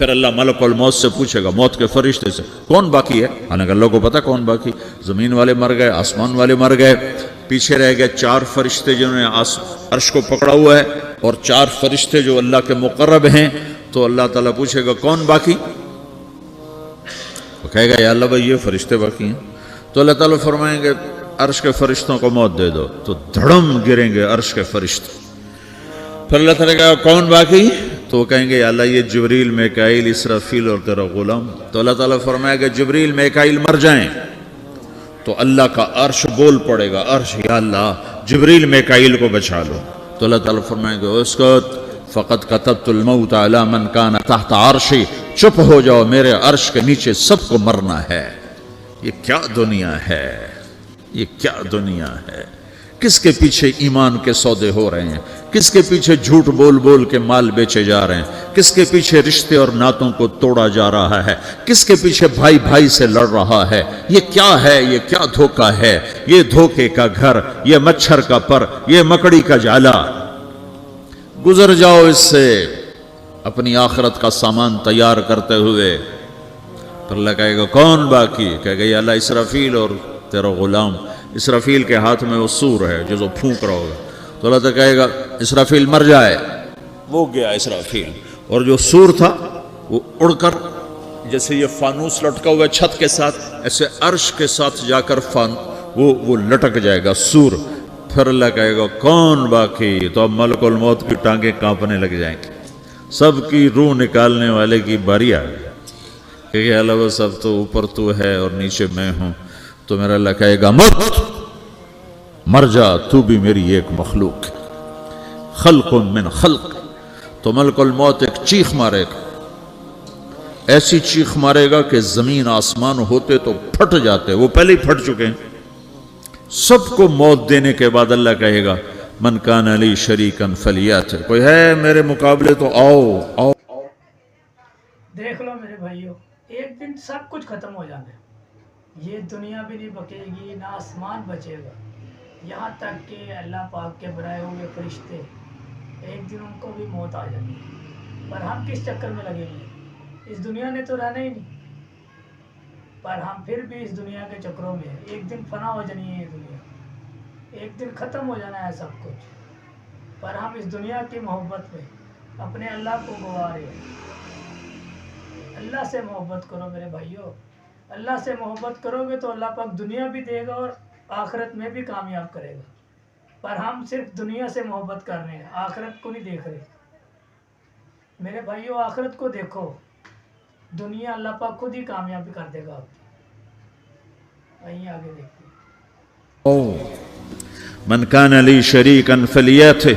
پھر اللہ ملک الموت سے پوچھے گا، موت کے فرشتے سے، کون باقی ہے؟ حالانکہ اللہ کو پتا کون باقی، زمین والے مر گئے، آسمان والے مر گئے، پیچھے رہ گئے 4 فرشتے جنہوں نے عرش کو پکڑا ہوا ہے، اور 4 فرشتے جو اللہ کے مقرب ہیں۔ تو اللہ تعالیٰ پوچھے گا کون باقی؟ وہ کہے گا یا اللہ بھائی یہ فرشتے باقی ہیں۔ تو اللہ تعالیٰ فرمائیں گے عرش کے فرشتوں کو موت دے دو، تو دھڑم گریں گے عرش کے فرشتے۔ پھر اللہ تعالیٰ کہا کون باقی؟ تو وہ کہیں گے یا اللہ یہ جبریل، میکائیل، اسرافیل اور تیرا غلام۔ تو اللہ تعالیٰ فرمائے گا جبریل، میکائیل مر جائیں، تو اللہ کا عرش بول پڑے گا، عرش یا اللہ جبریل، میکائیل کو بچا لو۔ تو اللہ تعالیٰ فرمائیں گے اسکت فقط کتبت الموت علی من کان تحت عرشی، چپ ہو جاؤ، میرے عرش کے نیچے سب کو مرنا ہے۔ یہ کیا دنیا ہے، یہ کیا دنیا ہے؟ کس کے پیچھے ایمان کے سودے ہو رہے ہیں؟ کس کے پیچھے جھوٹ بول بول کے مال بیچے جا رہے ہیں؟ کس کے پیچھے رشتے اور ناتوں کو توڑا جا رہا ہے؟ کس کے پیچھے بھائی بھائی سے لڑ رہا ہے؟ یہ کیا ہے؟ یہ کیا دھوکہ ہے؟ یہ دھوکے کا گھر، یہ مچھر کا پر، یہ مکڑی کا جالا۔ گزر جاؤ اس سے اپنی آخرت کا سامان تیار کرتے ہوئے۔ پھر اللہ کہے گا کون باقی؟ کہے گا یا اللہ اسرافیل اور تیرا غلام۔ اسرافیل کے ہاتھ میں وہ سور ہے جو پھونک رہا ہوگا۔ تو اللہ تعالیٰ کہے گا اسرافیل مر جائے، وہ گیا اسرافیل، اور جو سور تھا وہ اڑ کر جیسے یہ فانوس لٹکا ہوا ہے چھت کے ساتھ، ایسے عرش کے ساتھ جا کر وہ لٹک جائے گا سور۔ پھر اللہ کہے گا کون باقی؟ تو اب ملک الموت کی ٹانگیں کانپنے لگ جائیں گی، سب کی روح نکالنے والے کی باری آ گئی، کہ اللہ وہ سب تو اوپر تو ہے اور نیچے میں ہوں۔ تو میرا اللہ کہے گا مت، مر جا، تو بھی میری ایک مخلوق ہے، خلق من خلق۔ تو ملک الموت ایک چیخ مارے گا، ایسی چیخ مارے گا کہ زمین آسمان ہوتے تو پھٹ جاتے، وہ پہلے ہی پھٹ چکے ہیں۔ سب کو موت دینے کے بعد اللہ کہے گا من کان علی شریکن فلیات، کوئی ہے میرے مقابلے تو آؤ آؤ۔ دیکھ لو میرے بھائیوں، ایک دن سب کچھ ختم ہو جانا ہے، یہ دنیا بھی نہیں بچے گی، نہ آسمان بچے گا، یہاں تک کہ اللہ پاک کے بنائے ہوئے فرشتے ایک دن ان کو بھی موت آ جائے گی۔ پر ہم کس چکر میں لگیں گے؟ اس دنیا نے تو رہنا ہی نہیں، پر ہم پھر بھی اس دنیا کے چکروں میں ہیں۔ ایک دن فنا ہو جانی ہے یہ دنیا، ایک دن ختم ہو جانا ہے سب کچھ، پر ہم اس دنیا کی محبت میں اپنے اللہ کو گوا رہے ہیں۔ اللہ سے محبت کرو میرے بھائیوں، اللہ سے محبت کرو گے تو اللہ پاک دنیا بھی دے گا اور آخرت میں بھی کامیاب کرے گا۔ پر ہم صرف دنیا سے محبت کر رہے ہیں، آخرت کو نہیں دیکھ رہے۔ میرے بھائیوں آخرت کو دیکھو، دنیا اللہ پاک خود ہی کامیابی کر دے گا آپ کی۔ آئیے آگے دیکھتے ہیں۔ من کان علی شریکن فلیاتہ،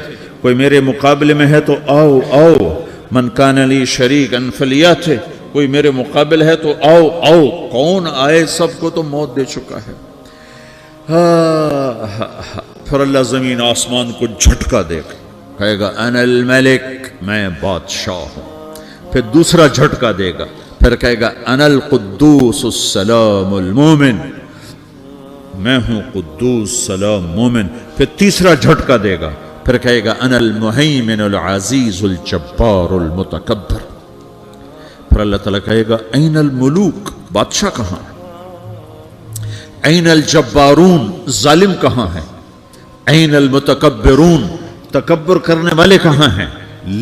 کوئی میرے مقابلے میں ہے تو آؤ آؤ۔ من کان علی شریکن فلیاتہ، کوئی میرے مقابل ہے تو آؤ آؤ۔ کون آئے؟ سب کو تو موت دے چکا ہے۔ پھر اللہ زمین آسمان کو جھٹکا دے گا، کہے گا انا الملک، میں بادشاہ ہوں۔ پھر دوسرا جھٹکا دے گا، پھر کہے گا انا القدوس السلام المومن، میں ہوں قدوس سلام مومن۔ پھر تیسرا جھٹکا دے گا، پھر کہے گا انا المہیمن العزیز الجبار المتکبر۔ پھر اللہ تعالیٰ کہے گا این الملوک، بادشاہ کہاں ہے؟ این الجبارون، ظالم کہاں ہے؟ این المتکبرون، تکبر کرنے والے کہاں ہیں؟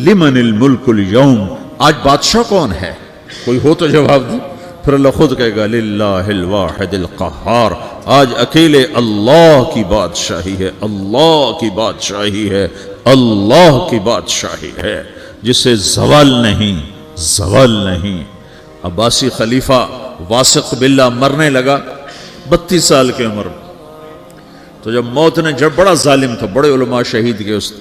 لمن الملک اليوم، آج بادشاہ کون ہے؟ کوئی ہو تو جواب دو۔ پھر اللہ خود کہے گا للہ الواحد القہار، آج اکیلے اللہ کی بادشاہی ہے، اللہ کی بادشاہی ہے، اللہ کی بادشاہی ہے، جسے زوال نہیں، زوال نہیں۔ عباسی خلیفہ واسق باللہ مرنے لگا 32 سال کی عمر میں۔ تو جب موت نے، جب بڑا ظالم تھا، بڑے علماء شہید کے اس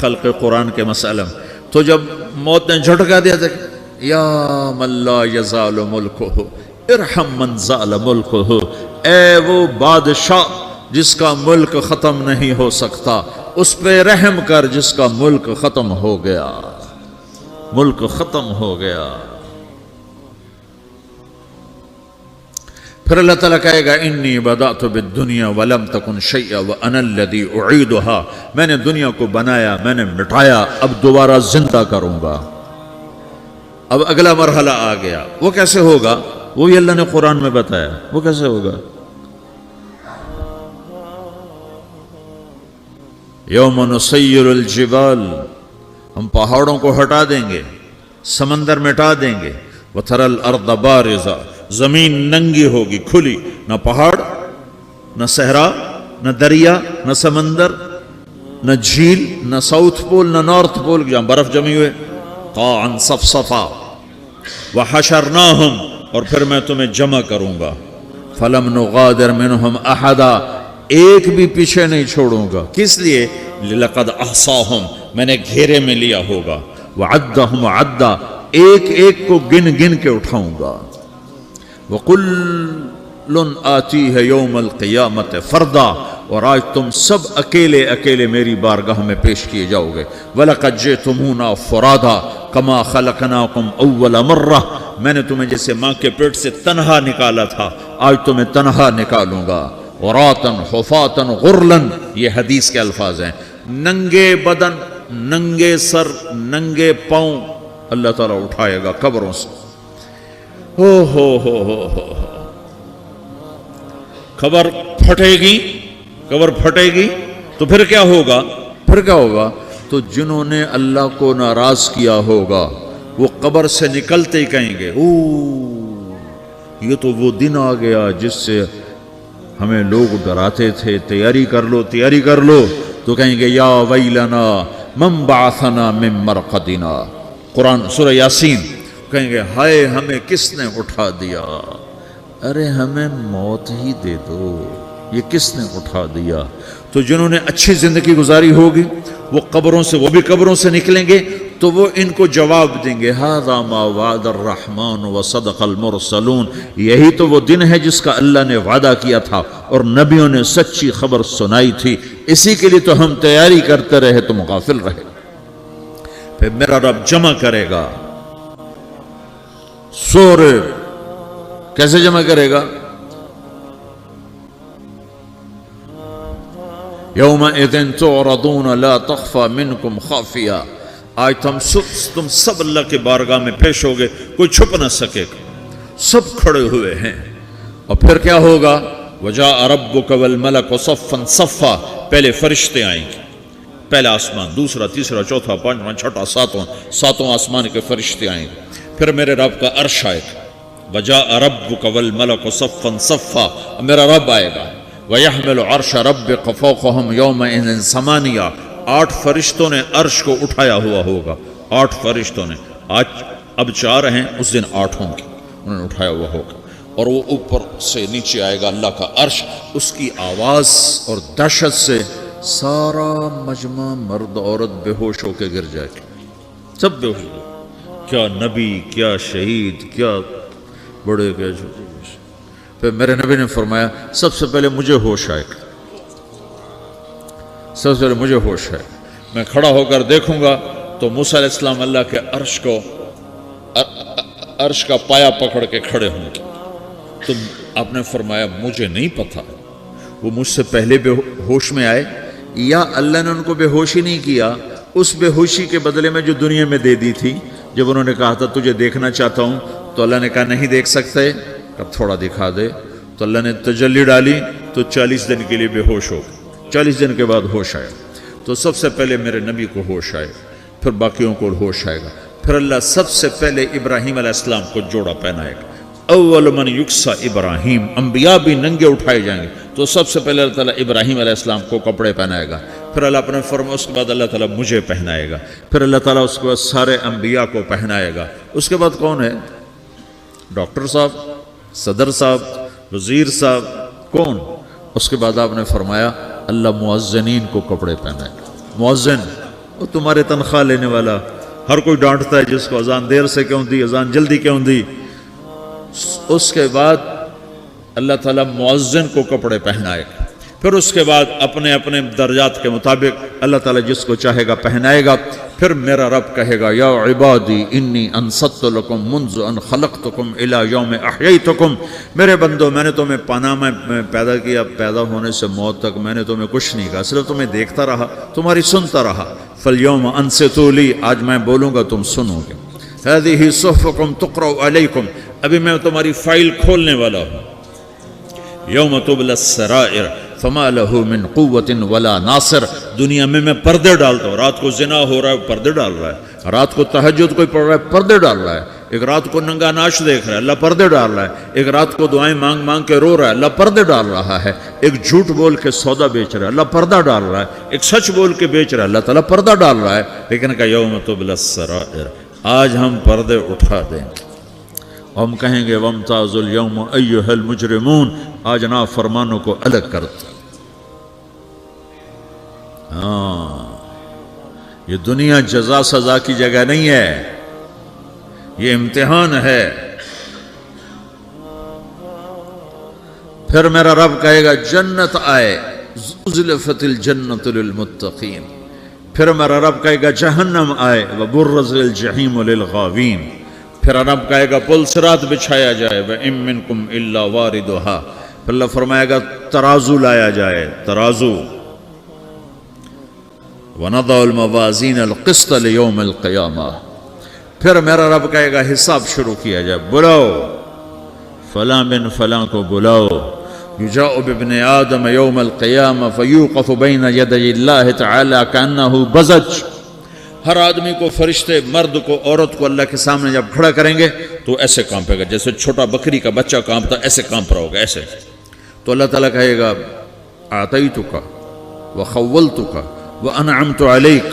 خلق قرآن کے مسئلہ میں، تو جب موت نے جھٹکا دیا تھا یا من لا یزال ملکہ ارحم من زال ملکہ، اے وہ بادشاہ جس کا ملک ختم نہیں ہو سکتا، اس پہ رحم کر جس کا ملک ختم ہو گیا، ملک ختم ہو گیا۔ پھر اللہ تعالیٰ کہے گا انی بدأت بالدنیا ولم تکن شیئا وانا الذی اعیدها، میں نے دنیا کو بنایا، میں نے مٹایا، اب دوبارہ زندہ کروں گا۔ اب اگلا مرحلہ آ گیا، وہ کیسے ہوگا؟ وہ بھی اللہ نے قرآن میں بتایا، وہ کیسے ہوگا؟ یوم نسیر الجبال، ہم پہاڑوں کو ہٹا دیں گے، سمندر مٹا دیں گے، وتری الارض بارزہ، زمین ننگی ہوگی، کھلی، نہ پہاڑ، نہ صحرا، نہ دریا، نہ سمندر، نہ جھیل، نہ ساؤتھ پول، نہ نارتھ پول جہاں برف جمی ہوئے، قاعا صفصفا، وحشرناہم، اور پھر میں تمہیں جمع کروں گا، فلم نغادر منہم احدا، ایک بھی پیچھے نہیں چھوڑوں گا، کس لیے؟ لقد احصاہم، میں نے گھیرے میں لیا ہوگا، وعدہم عدا، ایک ایک کو گن گن کے اٹھاؤں گا، وَكُلٌّ آتِيهَ يَوْمَ الْقِيَامَةِ فَرْدًا، اور آج تم سب اکیلے اکیلے میری بارگاہ میں پیش کیے جاؤ گے، وَلَقَدْ جِئْتُمُونَا فُرَادًا كَمَا خَلَقْنَاكُمْ أَوَّلَ مَرَّةٍ، میں نے تمہیں جیسے ماں کے پیٹ سے تنہا نکالا تھا، آج تمہیں تنہا نکالوں گا، عُرَاةً حُفَاةً غُرْلًا، یہ حدیث کے الفاظ ہیں، ننگے بدن، ننگے سر، ننگے پاؤں اللہ تعالیٰ اٹھائے گا قبروں سے، ہو قبر پھٹے گی، قبر پھٹے گی تو پھر کیا ہوگا؟ پھر کیا ہوگا؟ تو جنہوں نے اللہ کو ناراض کیا ہوگا وہ قبر سے نکلتے ہی کہیں گے یہ تو وہ دن آ گیا جس سے ہمیں لوگ ڈراتے تھے، تیاری کر لو تیاری کر لو، تو کہیں گے یا ویلنا من بعثنا من مرقدنا، قرآن سورہ یاسین، کہیں گے ہائے ہمیں کس نے اٹھا دیا، ارے ہمیں موت ہی دے دو، یہ کس نے اٹھا دیا؟ تو جنہوں نے اچھی زندگی گزاری ہوگی وہ قبروں سے، وہ بھی قبروں سے نکلیں گے تو وہ ان کو جواب دیں گے ھذا ما وعد الرحمن وصدق المرسلون، یہی تو وہ دن ہے جس کا اللہ نے وعدہ کیا تھا اور نبیوں نے سچی خبر سنائی تھی، اسی کے لیے تو ہم تیاری کرتے رہے، تم غافل رہے۔ پھر میرا رب جمع کرے گا، سورے کیسے جمع کرے گا؟ یومئذ تعرضون لا تخفى منکم خافیہ، آج تم سب اللہ کے بارگاہ میں پیش ہوگے، کوئی چھپ نہ سکے گا، سب کھڑے ہوئے ہیں، اور پھر کیا ہوگا؟ وجاء ربک والملک صفا صفا، پہلے فرشتے آئیں گے، پہلا آسمان، دوسرا، تیسرا، چوتھا، پانچواں، چھٹا، ساتواں آسمان کے فرشتے آئیں گے، پھر میرے رب کا عرش آئے گا، وجاء ربک والملک صفا صفا، میرا رب آئے گا، وَيَحْمِلُ عَرْشَ رَبِّكَ فَوْقَهُمْ يَوْمَئِذٍ ثَمَانِيَةٌ، 8 فرشتوں نے عرش کو اٹھایا ہوا ہوگا، 8 فرشتوں نے، آج اب 4 ہیں، اس دن 8 ہوں گے، انہوں نے اٹھایا ہوا ہوگا، اور وہ اوپر سے نیچے آئے گا اللہ کا عرش، اس کی آواز اور دہشت سے سارا مجمع مرد عورت بے ہوش ہو کے گر جائے گا، سب بے ہوش ہو، کیا نبی، کیا شہید، کیا بڑے، کیا چھوٹے۔ پھر میرے نبی نے فرمایا سب سے پہلے مجھے ہوش آئے گا، سب سے پہلے مجھے ہوش ہے، میں کھڑا ہو کر دیکھوں گا تو موسیٰ علیہ السلام اللہ کے عرش کا پایا پکڑ کے کھڑے ہوں گے، تو آپ نے فرمایا مجھے نہیں پتا وہ مجھ سے پہلے بے ہوش میں آئے یا اللہ نے ان کو بے ہوشی نہیں کیا، اس بے ہوشی کے بدلے میں جو دنیا میں دے دی تھی، جب انہوں نے کہا تھا تجھے دیکھنا چاہتا ہوں تو اللہ نے کہا نہیں دیکھ سکتے، اب تھوڑا دکھا دے، تو اللہ نے تجلی ڈالی تو 40 دن کے لیے بے ہوش ہو گئے، 40 دن کے بعد ہوش آیا، تو سب سے پہلے میرے نبی کو ہوش آئے، پھر باقیوں کو ہوش آئے گا، پھر اللہ سب سے پہلے ابراہیم علیہ السلام کو جوڑا پہنائے گا، اول من یکسا ابراہیم، انبیاء بھی ننگے اٹھائے جائیں گے، تو سب سے پہلے اللہ تعالیٰ ابراہیم علیہ السلام کو کپڑے پہنائے گا، پھر اللہ اپنے فرما، اس کے بعد اللہ تعالیٰ مجھے پہنائے گا، پھر اللہ تعالیٰ اس کے بعد سارے انبیاء کو پہنائے گا، اس کے بعد کون ہے؟ ڈاکٹر صاحب، صدر صاحب، وزیر صاحب، کون؟ اس کے بعد آپ نے فرمایا اللہ مؤذنین کو کپڑے پہنائے گا، مؤذن وہ تمہارے تنخواہ لینے والا، ہر کوئی ڈانٹتا ہے جس کو اذان دیر سے کیوں دی، اذان جلدی کیوں دی، اس کے بعد اللہ تعالیٰ مؤذن کو کپڑے پہنائے گا، پھر اس کے بعد اپنے اپنے درجات کے مطابق اللہ تعالیٰ جس کو چاہے گا پہنائے گا، پھر میرا رب کہے گا یا عبادی انی انصت لکم منذ ان خلقتکم الی یوم احییتکم، میرے بندو میں نے تمہیں پاناما میں پیدا کیا، پیدا ہونے سے موت تک میں نے تمہیں کچھ نہیں کہا، صرف تمہیں دیکھتا رہا، تمہاری سنتا رہا، فالیوم انصتوا لی، آج میں بولوں گا تم سنو گے، هذه صحفكم تقرأ علیکم، ابھی میں تمہاری فائل کھولنے والا ہوں. یوم تبلی السرائر فما له من قوت ولا ناصر. دنیا میں پردے ڈالتا ہوں. رات کو زنا ہو رہا ہے پردے ڈال رہا ہے، رات کو تہجد کوئی پڑھ رہا ہے پردے ڈال رہا ہے، ایک رات کو ننگا ناچ دیکھ رہا ہے اللہ پردے ڈال رہا ہے، ایک رات کو دعائیں مانگ مانگ کے رو رہا ہے اللہ پردے ڈال رہا ہے، ایک جھوٹ بول کے سودا بیچ رہا ہے اللہ پردہ ڈال رہا ہے، ایک سچ بول کے بیچ رہا ہے اللہ تعالیٰ پردہ ڈال رہا ہے. لیکن کہ یوم تبلی السرائر، آج ہم پردے اٹھا دیں. ہم کہیں گے وامتازوا اليوم ایھا المجرمون، آج نافرمانوں کو الگ کرتے. ہاں، یہ دنیا جزا سزا کی جگہ نہیں ہے، یہ امتحان ہے. پھر میرا رب کہے گا جنت آئے، زلفت الجنت للمتقین. پھر میرا رب کہے گا جہنم آئے، وبرز الجحیم للغاوین. پھر رب کہے گا پل صراط بچھایا جائے، وَإِن مِّنكُمْ إِلَّا وَارِدُهَا. پھر اللہ فرمائے گا ترازو لایا جائے، ترازو. وَنَضَعُ الْمَوَازِينَ الْقِسْطَ لِيَوْمِ الْقِيَامَةِ. پھر میرا رب کہے گا حساب شروع کیا جائے، بلاؤ فلاں بن فلاں کو بلاؤ. یجاء بابن آدم یوم القیامہ فیوقف بین یدی اللہ تعالی کأنہ بزج. ہر آدمی کو، فرشتے مرد کو عورت کو اللہ کے سامنے جب کھڑا کریں گے تو ایسے کانپے گا جیسے چھوٹا بکری کا بچہ کانپتا، ایسے کانپ رہا ہوگا ایسے. تو اللہ تعالیٰ کہے گا اعطیتک وخولتک وانعمت علیک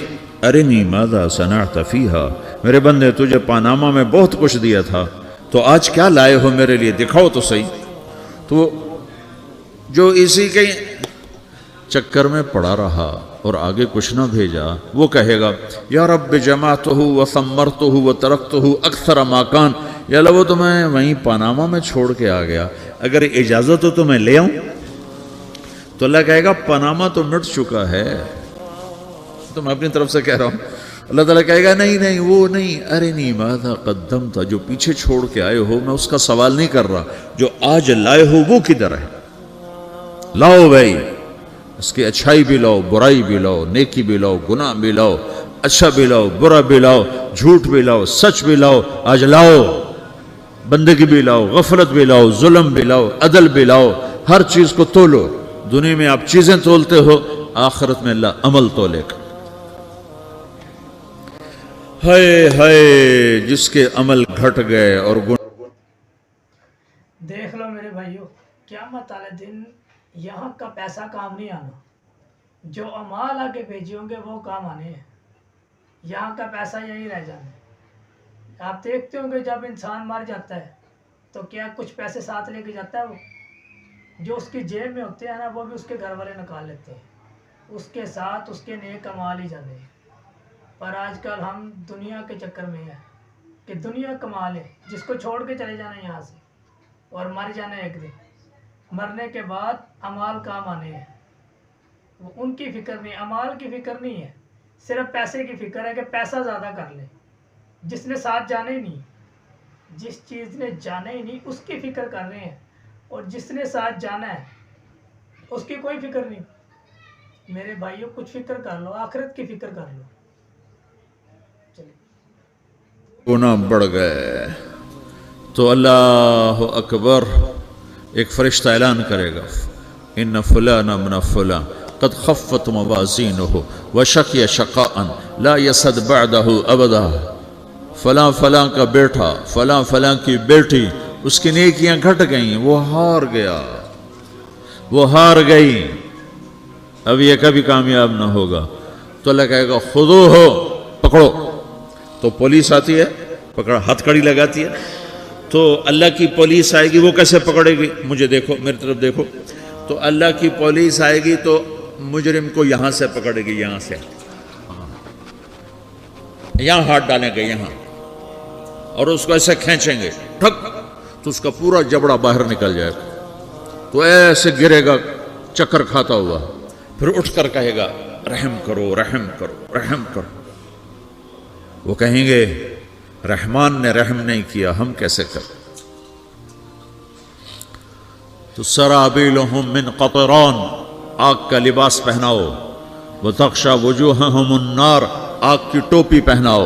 ارنی ماذا صنعت فیہا. میرے بندے تجھے پاناما میں بہت کچھ دیا تھا، تو آج کیا لائے ہو میرے لیے، دکھاؤ تو صحیح. تو جو اسی کے چکر میں پڑا رہا اور آگے کچھ نہ بھیجا، وہ کہے گا یا رب جمعتہ وثمرتہ وترکتہ اکثر ما کان. یا اللہ وہ تو میں وہیں پاناما میں چھوڑ کے آ گیا، اگر اجازت ہو تو میں لے آؤں. تو اللہ کہے گا پاناما تو مٹ چکا ہے. تو میں اپنی طرف سے کہہ رہا ہوں. اللہ تعالیٰ کہے گا نہیں نہیں وہ نہیں، ارنی ماذا قدمت. جو پیچھے چھوڑ کے آئے ہو میں اس کا سوال نہیں کر رہا، جو آج لائے ہو وہ کدھر ہے. لاؤ بھائی، اس کی اچھائی بھی لاؤ، برائی بھی لاؤ، نیکی بھی لاؤ، گناہ بھی لاؤ، اچھا بھی لاؤ، برا بھی لاؤ، جھوٹ بھی لاؤ، سچ بھی لاؤ. آج لاؤ، بندگی بھی لاؤ، غفلت بھی لاؤ، ظلم بھی لاؤ، عدل بھی لاؤ. ہر چیز کو تولو. دنیا میں آپ چیزیں تولتے ہو، آخرت میں اللہ عمل تولے گا. ہائے ہائے جس کے عمل گھٹ گئے اور دیکھ لو میرے بھائیو، قیامت والے دن یہاں کا پیسہ کام نہیں آنا، جو اعمال آگے بھیجے ہوں گے وہ کام آنے ہیں. یہاں کا پیسہ یہی رہ جانا ہے. آپ دیکھتے ہوں گے جب انسان مر جاتا ہے تو کیا کچھ پیسے ساتھ لے کے جاتا ہے، وہ جو اس کی جیب میں ہوتے ہیں نا وہ بھی اس کے گھر والے نکال لیتے ہیں، اس کے ساتھ اس کے نیک اعمال ہی جانے ہیں. پر آج کل ہم دنیا کے چکر میں ہیں کہ دنیا کمال ہے، جس کو چھوڑ کے چلے جانا ہے یہاں سے اور مر جانا ہے ایک دن. مرنے کے بعد اعمال کام آنے ہیں، وہ ان کی فکر نہیں، اعمال کی فکر نہیں ہے، صرف پیسے کی فکر ہے کہ پیسہ زیادہ کر لے. جس نے ساتھ جانا ہی نہیں، جس چیز نے جانا ہی نہیں اس کی فکر کر رہے ہیں، اور جس نے ساتھ جانا ہے اس کی کوئی فکر نہیں. میرے بھائیوں کچھ فکر کر لو، آخرت کی فکر کر لو. گناہ بڑھ گئے تو اللہ اکبر، ایک فرشتہ اعلان کرے گا ان فلان من فلان قد خفت موازینہ وشقی شقاء لا یسد بعدہ ابدا. فلاں فلاں کا بیٹا، فلاں فلاں کی بیٹی، اس کی نیکیاں گھٹ گئیں، وہ ہار گیا، وہ ہار گئی، اب یہ کبھی کامیاب نہ ہوگا. تو اللہ کہے گا خودو ہو، پکڑو. تو پولیس آتی ہے، پکڑا، ہتھ کڑی لگاتی ہے. تو اللہ کی پولیس آئے گی، وہ کیسے پکڑے گی؟ مجھے دیکھو، میری طرف دیکھو. تو اللہ کی پولیس آئے گی تو مجرم کو یہاں سے پکڑے گی، یہاں سے، یہاں ہاتھ ڈالیں گے یہاں، اور اس کو ایسے کھینچیں گے ٹھک، تو اس کا پورا جبڑا باہر نکل جائے گا. تو ایسے گرے گا چکر کھاتا ہوا، پھر اٹھ کر کہے گا رحم کرو، رحم کرو، رحم کرو. وہ کہیں گے رحمان نے رحم نہیں کیا، ہم کیسے کریں؟ تو سرابیلہم من قطران، آگ کا لباس پہناؤ. وتغشی وجوہہم النار، آگ کی ٹوپی پہناؤ.